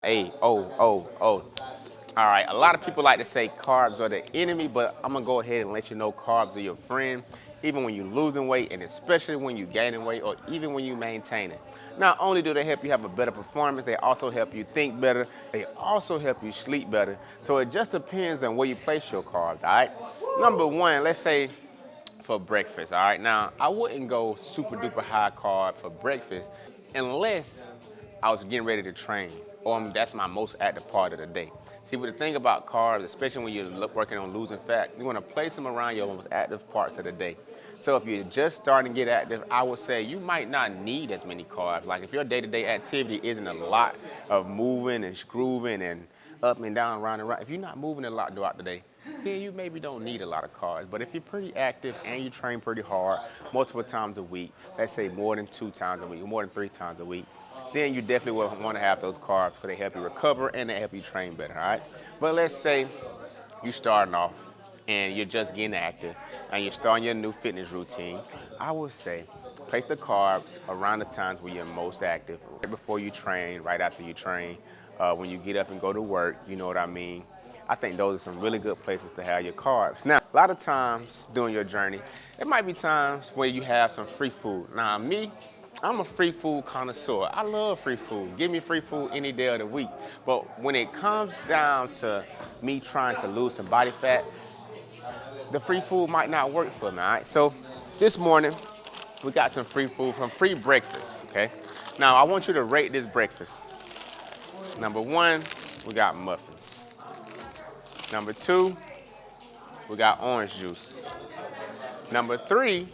Hey, oh. All right, a lot of people like to say carbs are the enemy, but I'm gonna go ahead and let you know carbs are your friend, even when you're losing weight and especially when you're gaining weight or even when you maintain it. Not only do they help you have a better performance, they also help you think better, they also help you sleep better. So it just depends on where you place your carbs, all right? Number one, let's say for breakfast, all right? Now, I wouldn't go super duper high carb for breakfast unless I was getting ready to train, or that's my most active part of the day. See, but the thing about carbs, especially when you're working on losing fat, you want to place them around your most active parts of the day. So if you're just starting to get active, I would say you might not need as many carbs. Like if your day-to-day activity isn't a lot of moving and grooving and up and down, round and round, if you're not moving a lot throughout the day, then you maybe don't need a lot of carbs. But if you're pretty active and you train pretty hard, multiple times a week, let's say more than 2 times a week, more than 3 times a week, then you definitely will want to have those carbs because they help you recover and they help you train better, all right? But let's say you're starting off and you're just getting active and you're starting your new fitness routine. I would say place the carbs around the times where you're most active, right before you train, right after you train, when you get up and go to work, you know what I mean? I think those are some really good places to have your carbs. Now, a lot of times during your journey, there might be times where you have some free food. Now, me, I'm a free food connoisseur. I love free food. Give me free food any day of the week. But when it comes down to me trying to lose some body fat, the free food might not work for me, all right? So this morning, we got some free food from free breakfast, okay? Now, I want you to rate this breakfast. Number one, we got muffins. Number two, we got orange juice. Number three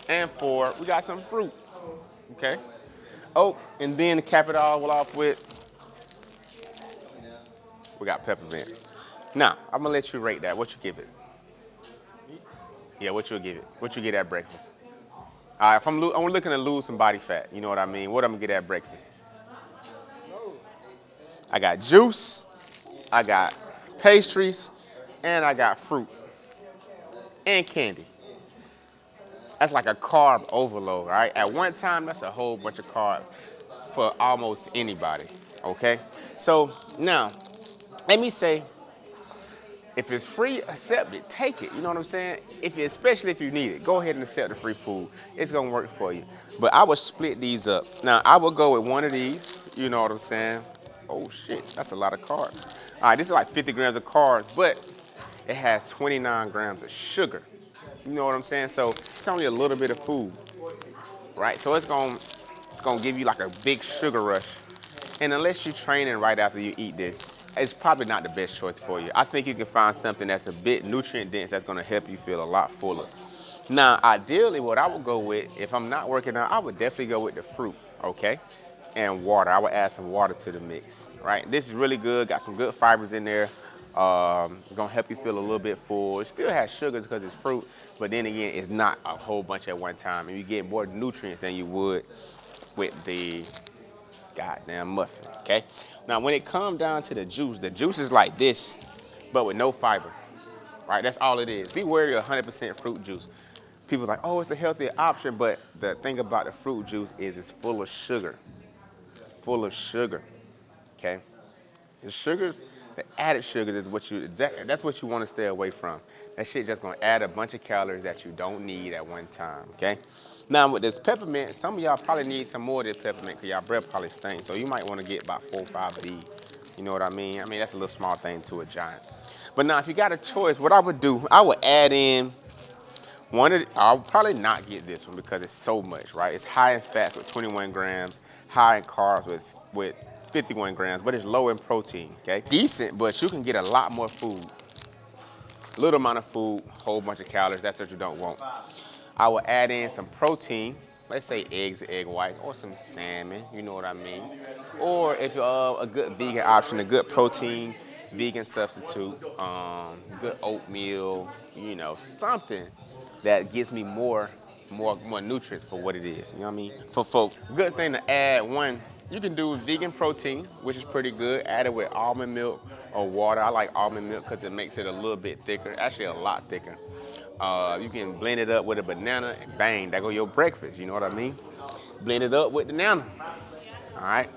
and four, we got some fruit, okay? Oh, and then to cap it all off with, we got peppermint. Now, I'm gonna let you rate that. What you give it? Yeah, what you give it? What you get at breakfast? All right, if I'm looking to lose some body fat, you know what I mean? What I'm gonna get at breakfast? I got juice, I got pastries, and I got fruit and candy. That's like a carb overload, right? At one time, that's a whole bunch of carbs for almost anybody, okay? So now, let me say, if it's free, accept it, take it, you know what I'm saying? Especially if you need it, go ahead and accept the free food. It's gonna work for you. But I would split these up. Now, I would go with one of these, you know what I'm saying? Oh shit, that's a lot of carbs. All right, this is like 50 grams of carbs, but it has 29 grams of sugar. You know what I'm saying? So it's only a little bit of food, right? So it's gonna give you like a big sugar rush. And unless you're training right after you eat this, it's probably not the best choice for you. I think you can find something that's a bit nutrient dense that's gonna help you feel a lot fuller. Now, ideally, what I would go with, if I'm not working out, I would definitely go with the fruit, okay? And water. I would add some water to the mix, right? This is really good, got some good fibers in there. Gonna help you feel a little bit full. It still has sugars because it's fruit, but then again, it's not a whole bunch at one time. And you get more nutrients than you would with the goddamn muffin, okay? Now, when it comes down to the juice is like this, but with no fiber, right? That's all it is. Be wary of 100% fruit juice. People are like, oh, it's a healthier option, but the thing about the fruit juice is it's full of sugar, okay? The sugars, the added sugars is that's what you want to stay away from. That shit just gonna add a bunch of calories that you don't need at one time, okay? Now with this peppermint, some of y'all probably need some more of this peppermint because y'all breath probably stinks. So you might want to get about 4 or 5 of these. You know what I mean? I mean, that's a little small thing to a giant. But now if you got a choice, what I would do, I would add in I'll probably not get this one because it's so much, right? It's high in fats with 21 grams, high in carbs with 51 grams, but it's low in protein, okay? Decent, but you can get a lot more food. Little amount of food, whole bunch of calories, that's what you don't want. I will add in some protein, let's say eggs or egg whites, or some salmon, you know what I mean? Or if you're a good vegan option, a good protein, vegan substitute, good oatmeal, you know, something that gives me more nutrients for what it is, you know what I mean? For folk, good thing to add one, you can do vegan protein, which is pretty good, add it with almond milk or water. I like almond milk because it makes it a little bit thicker, actually a lot thicker. You can blend it up with a banana and bang, there go your breakfast, you know what I mean? Blend it up with the banana, all right?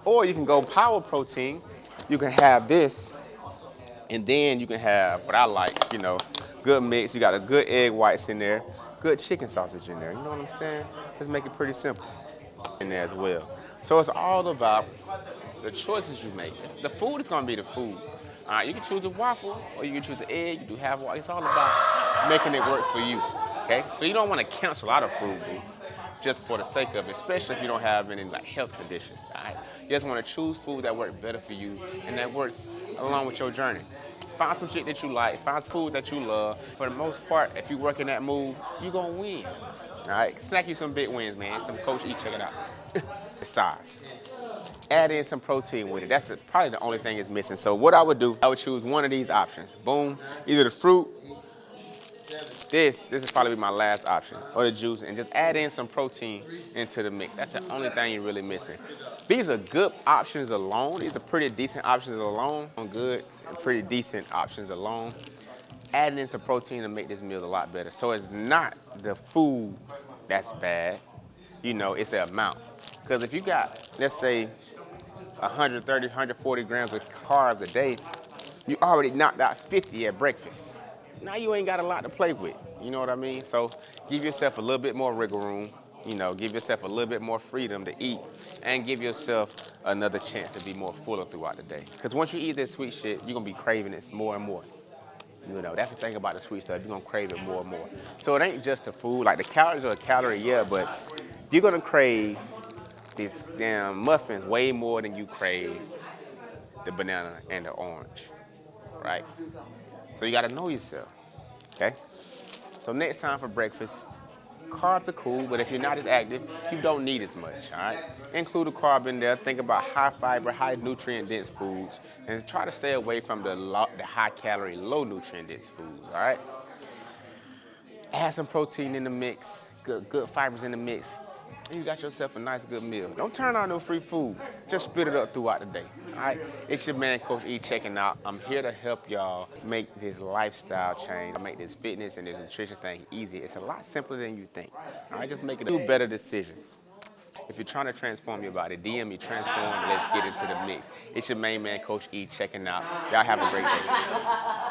Or you can go power protein. You can have this, and then you can have what I like, good mix. You got a good egg whites in there, good chicken sausage in there. You know what I'm saying? Let's make it pretty simple in there as well. So it's all about the choices you make. The food is gonna be the food. All right, you can choose a waffle or you can choose the egg. You do have waffle. It's all about making it work for you. Okay, so you don't want to cancel out of food just for the sake of it, especially if you don't have any like health conditions. All right, you just want to choose food that works better for you and that works along with your journey. Find some shit that you like. Find food that you love. For the most part, if you work in that mood, you gonna win. All right, snack you some big wins, man. Some Coach E, check it out. The size. Add in some protein with it. That's probably the only thing it's missing. So what I would do, I would choose one of these options. Boom, either the fruit, this is probably my last option, or the juice, and just add in some protein into the mix. That's the only thing you're really missing. These are good options alone. These are pretty decent options alone. Good and pretty decent options alone. Adding in some protein to make this meal a lot better. So it's not the food that's bad, it's the amount. Because if you got, let's say, 130, 140 grams of carbs a day, you already knocked out 50 at breakfast. Now you ain't got a lot to play with, you know what I mean? So give yourself a little bit more wiggle room, give yourself a little bit more freedom to eat, and give yourself another chance to be more fuller throughout the day. Because once you eat this sweet shit, you're gonna be craving it more and more. That's the thing about the sweet stuff, you're gonna crave it more and more. So it ain't just the food, like the calories are a calorie, yeah, but you're gonna crave this damn muffins way more than you crave the banana and the orange, right? So you gotta know yourself, okay? So next time for breakfast, carbs are cool, but if you're not as active, you don't need as much, all right? Include a carb in there. Think about high fiber, high nutrient dense foods, and try to stay away from the high calorie, low nutrient dense foods, all right? Add some protein in the mix, good fibers in the mix, and you got yourself a nice, good meal. Don't turn on no free food. Just spit it up throughout the day, all right? It's your man, Coach E, checking out. I'm here to help y'all make this lifestyle change, make this fitness and this nutrition thing easy. It's a lot simpler than you think, all right? Just make it do better decisions. If you're trying to transform your body, DM me, transform, let's get into the mix. It's your main man, Coach E, checking out. Y'all have a great day.